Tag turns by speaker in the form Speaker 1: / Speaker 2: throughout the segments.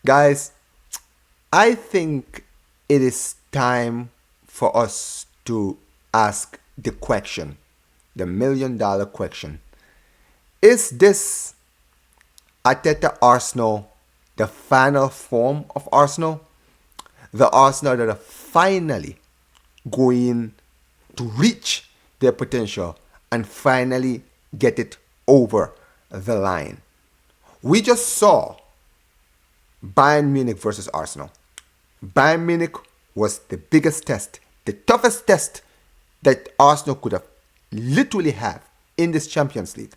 Speaker 1: Guys, I think it is time for us to ask the question, the $1 million question. Is this Arteta Arsenal the final form of Arsenal? The Arsenal that are finally going to reach their potential and finally get it over the line. We just saw Bayern Munich versus Arsenal. Bayern Munich was the biggest test, the toughest test that Arsenal could have literally have in this Champions League.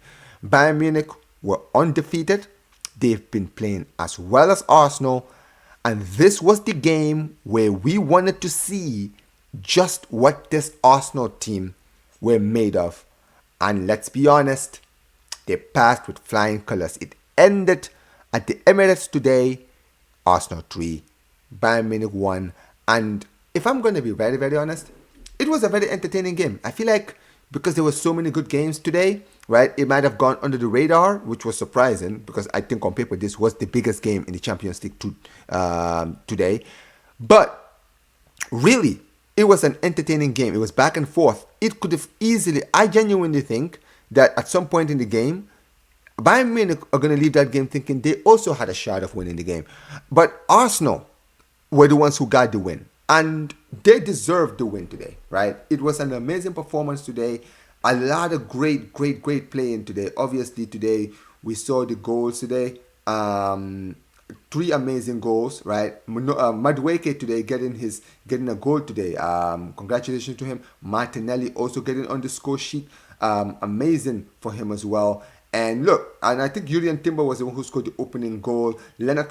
Speaker 1: Bayern Munich were undefeated. They've been playing as well as Arsenal. And this was the game where we wanted to see just what this Arsenal team were made of. And let's be honest, they passed with flying colors. It ended at the Emirates today. Arsenal 3, Bayern Munich 1. And if I'm going to be very, very honest, it was a very entertaining game. I feel like because there were so many good games today, right, it might have gone under the radar, which was surprising because I think on paper this was the biggest game in the Champions League today. But really, it was an entertaining game. It was back and forth. It could have easily, I genuinely think that at some point in the game, Bayern Munich are going to leave that game thinking they also had a shot of winning the game. But Arsenal were the ones who got the win. And they deserved the win today, right? It was an amazing performance today. A lot of great playing today. Obviously, today we saw the goals today. 3 amazing goals, right? Madueke today getting a goal today. Congratulations to him. Martinelli also getting on the score sheet. Amazing for him as well. And look, and I think Julian Timber was the one who scored the opening goal.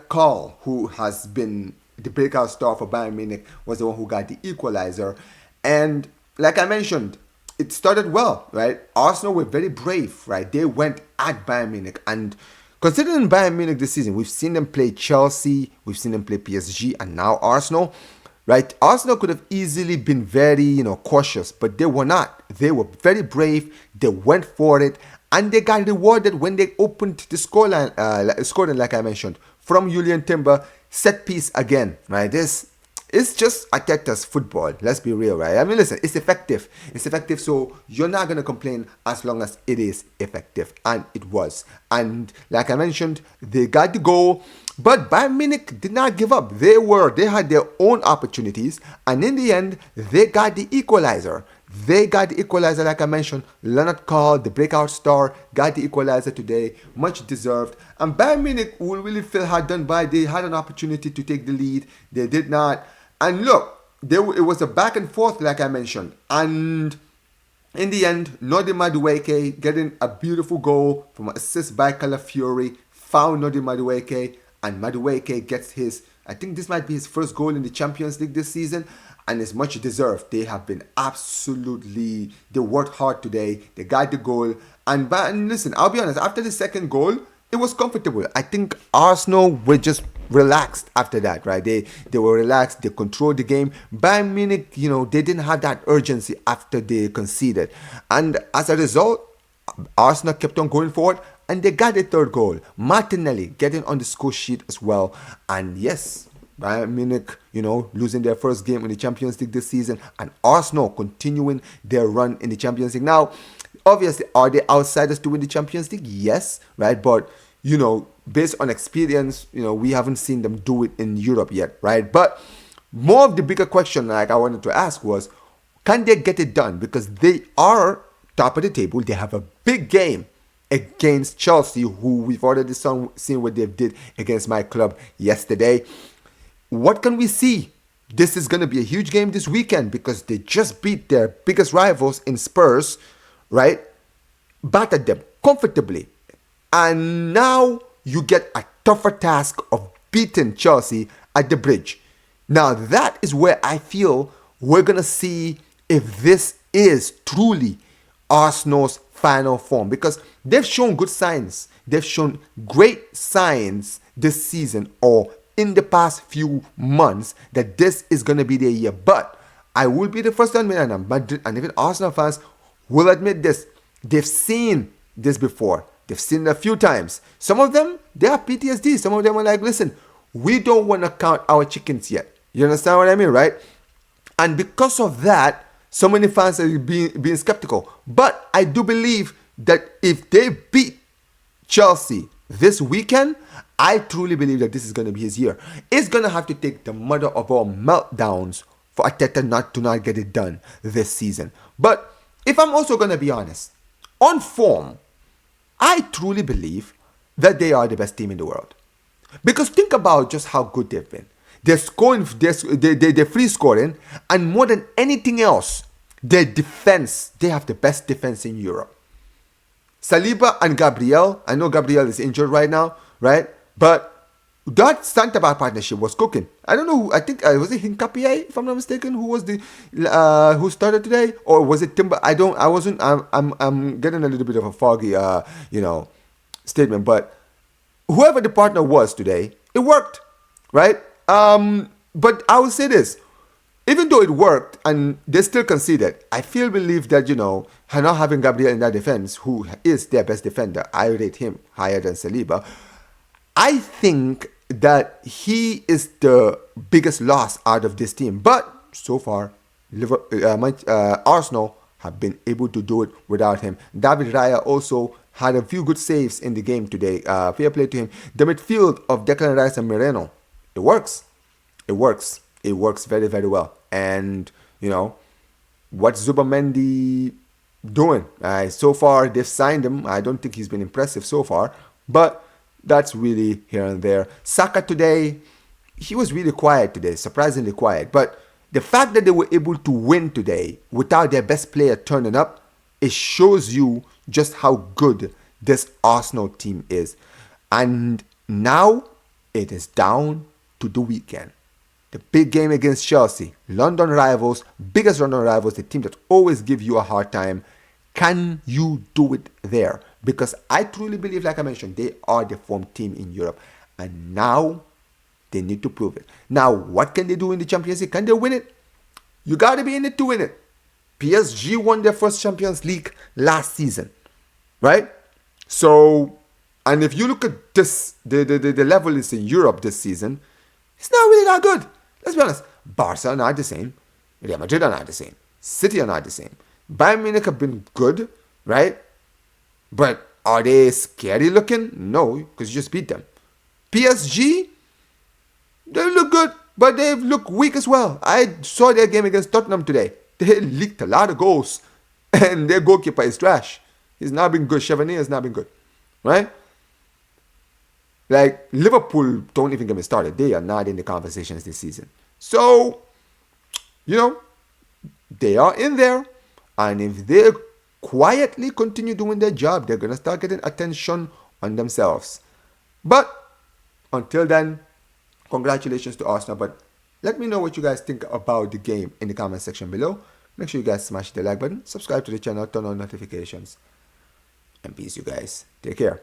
Speaker 1: Karl, who has been the breakout star for Bayern Munich, was the one who got the equalizer. And like I mentioned, it started well, right? Arsenal were very brave, right? They went at Bayern Munich. And considering Bayern Munich this season, we've seen them play Chelsea, we've seen them play PSG, and now Arsenal, right? Arsenal could have easily been very, cautious, but they were not. They were very brave. They went for it. And they got rewarded when they opened the scoreline, like I mentioned, from Julian Timber, set piece again, right? This is just Arteta's football. Let's be real, right? I mean, listen, it's effective. It's effective, so you're not going to complain as long as it is effective. And it was. And like I mentioned, they got the goal. But Bayern Munich did not give up. They had their own opportunities. And in the end, they got the equalizer. Like I mentioned. Karl, the breakout star, got the equalizer today. Much deserved. And Bayern Munich will really feel hard done by. They had an opportunity to take the lead. They did not. And look, it was a back and forth, like I mentioned. And in the end, Nodi Madueke getting a beautiful goal from an assist by Calafiori. Found Nodi Madueke. And Madueke gets I think this might be his first goal in the Champions League this season. And it's much deserved. They have been they worked hard today. They got the goal. And listen, I'll be honest, after the second goal, it was comfortable. I think Arsenal were just relaxed after that, right? They were relaxed. They controlled the game. Bayern Munich, they didn't have that urgency after they conceded. And as a result, Arsenal kept on going forward. And they got a third goal. Martinelli getting on the score sheet as well. And yes, Bayern Munich, losing their first game in the Champions League this season, and Arsenal continuing their run in the Champions League. Now, obviously, are they outsiders to win the Champions League? Yes, right? But, based on experience, we haven't seen them do it in Europe yet, right? But more of the bigger question, like I wanted to ask was, can they get it done? Because they are top of the table. They have a big game against Chelsea, who we've already seen what they did against my club yesterday. What can we see? This is going to be a huge game this weekend because they just beat their biggest rivals in Spurs, right? Battered them comfortably. And now you get a tougher task of beating Chelsea at the bridge. Now that is where I feel we're going to see if this is truly Arsenal's final form, because they've shown good signs. They've shown great signs this season or in the past few months that this is going to be their year. But I will be the first to admit, and even Arsenal fans will admit this, they've seen this before. They've seen it a few times. Some of them, they have PTSD. Some of them are like, listen, we don't want to count our chickens yet. You understand what I mean, right? And because of that, so many fans are being skeptical. But I do believe that if they beat Chelsea this weekend, I truly believe that this is going to be his year. It's going to have to take the mother of all meltdowns for Arteta not get it done this season. But if I'm also going to be honest, on form, I truly believe that they are the best team in the world. Because think about just how good they've been. They're scoring, they're free scoring, and more than anything else, their defense, they have the best defense in Europe. Saliba and Gabriel, I know Gabriel is injured right now, right? But that centre-back partnership was cooking. I don't know. I think was it Hincapié, if I'm not mistaken, who was the who started today, or was it Timber? I'm getting a little bit of a foggy, statement. But whoever the partner was today, it worked, right? But I will say this. Even though it worked and they still conceded, I believe that, not having Gabriel in that defense, who is their best defender, I rate him higher than Saliba. I think that he is the biggest loss out of this team. But so far, Arsenal have been able to do it without him. David Raya also had a few good saves in the game today. Fair play to him. The midfield of Declan Rice and Moreno, it works. It works. It works very, very well. And, what's Zubamendi doing? So far, they've signed him. I don't think he's been impressive so far. But that's really here and there. Saka today, he was really quiet today. Surprisingly quiet. But the fact that they were able to win today without their best player turning up, it shows you just how good this Arsenal team is. And now it is down to the weekend. The big game against Chelsea, London rivals, biggest London rivals, the team that always give you a hard time. Can you do it there? Because I truly believe, like I mentioned, they are the form team in Europe. And now they need to prove it. Now, what can they do in the Champions League? Can they win it? You got to be in it to win it. PSG won their first Champions League last season, right? So, and if you look at this, the level is in Europe this season, it's not really that good. Let's be honest. Barca are not the same. Real Madrid are not the same. City are not the same. Bayern Munich have been good, right? But are they scary looking? No, because you just beat them. PSG, they look good, but they look weak as well. I saw their game against Tottenham today. They leaked a lot of goals. And their goalkeeper is trash. He's not been good. Chevalier has not been good. Right? Like, Liverpool, don't even get me started. They are not in the conversations this season. So, they are in there. And if they quietly continue doing their job, they're going to start getting attention on themselves. But, until then, congratulations to Arsenal. But let me know what you guys think about the game in the comment section below. Make sure you guys smash the like button, subscribe to the channel, turn on notifications. And peace, you guys. Take care.